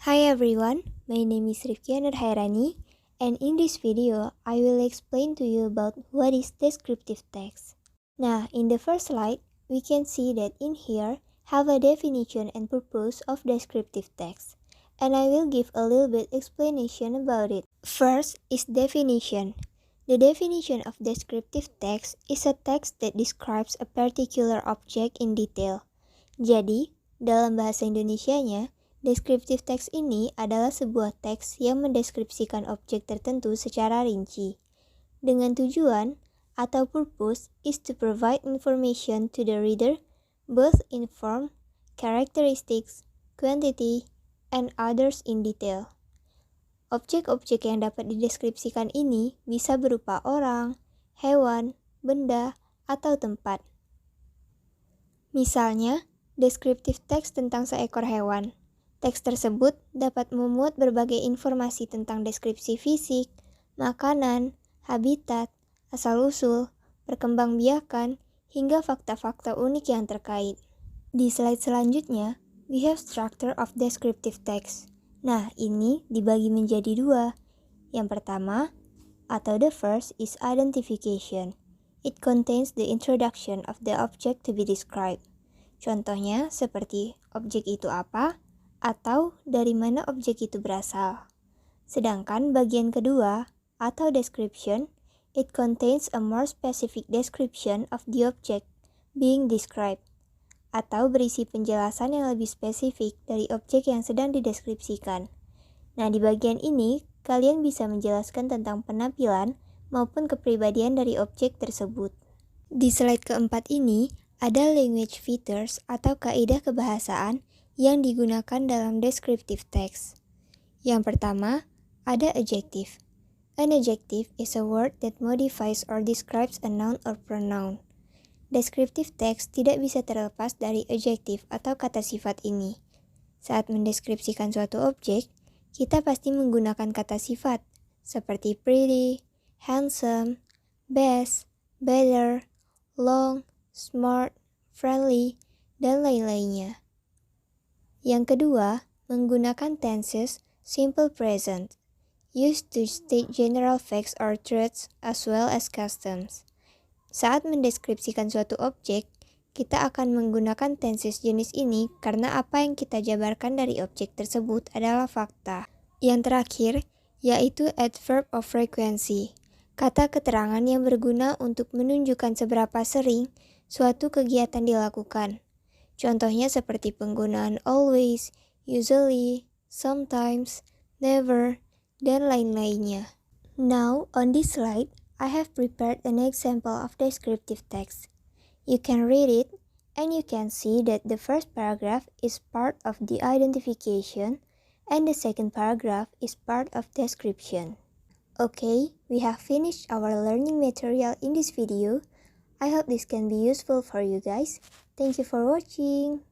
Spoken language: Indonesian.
Hi everyone, my name is Rifkiana Hairani, and in this video, I will explain to you about what is descriptive text. Now, in the first slide, we can see that in here have a definition and purpose of descriptive text, and I will give a little bit explanation about it. First is definition. The definition of descriptive text is a text that describes a particular object in detail. Jadi, dalam bahasa Indonesianya, descriptive text ini adalah sebuah teks yang mendeskripsikan objek tertentu secara rinci. Dengan tujuan atau purpose is to provide information to the reader, both in form, characteristics, quantity, and others in detail. Objek-objek yang dapat dideskripsikan ini bisa berupa orang, hewan, benda, atau tempat. Misalnya, deskriptif teks tentang seekor hewan. Teks tersebut dapat memuat berbagai informasi tentang deskripsi fisik, makanan, habitat, asal-usul, perkembangbiakan, hingga fakta-fakta unik yang terkait. Di slide selanjutnya, we have structure of descriptive text. Nah, ini dibagi menjadi dua. Yang pertama, atau the first is identification. It contains the introduction of the object to be described. Contohnya seperti objek itu apa, atau dari mana objek itu berasal. Sedangkan bagian kedua, atau description, it contains a more specific description of the object being described, atau berisi penjelasan yang lebih spesifik dari objek yang sedang dideskripsikan. Nah, di bagian ini, kalian bisa menjelaskan tentang penampilan maupun kepribadian dari objek tersebut. Di slide keempat ini, ada language features atau kaidah kebahasaan yang digunakan dalam descriptive text. Yang pertama, ada adjective. An adjective is a word that modifies or describes a noun or pronoun. Descriptive text tidak bisa terlepas dari adjective atau kata sifat ini. Saat mendeskripsikan suatu objek, kita pasti menggunakan kata sifat seperti pretty, handsome, best, better, long, smart, friendly, dan lain-lainnya. Yang kedua, menggunakan tenses simple present, used to state general facts or truths as well as customs. Saat mendeskripsikan suatu objek, kita akan menggunakan tenses jenis ini karena apa yang kita jabarkan dari objek tersebut adalah fakta. Yang terakhir, yaitu adverb of frequency, kata keterangan yang berguna untuk menunjukkan seberapa sering suatu kegiatan dilakukan. Contohnya seperti penggunaan always, usually, sometimes, never, dan lain-lainnya. Now, on this slide, I have prepared an example of descriptive text. You can read it, and you can see that the first paragraph is part of the identification, and the second paragraph is part of description. Okay, we have finished our learning material in this video. I hope this can be useful for you guys. Thank you for watching.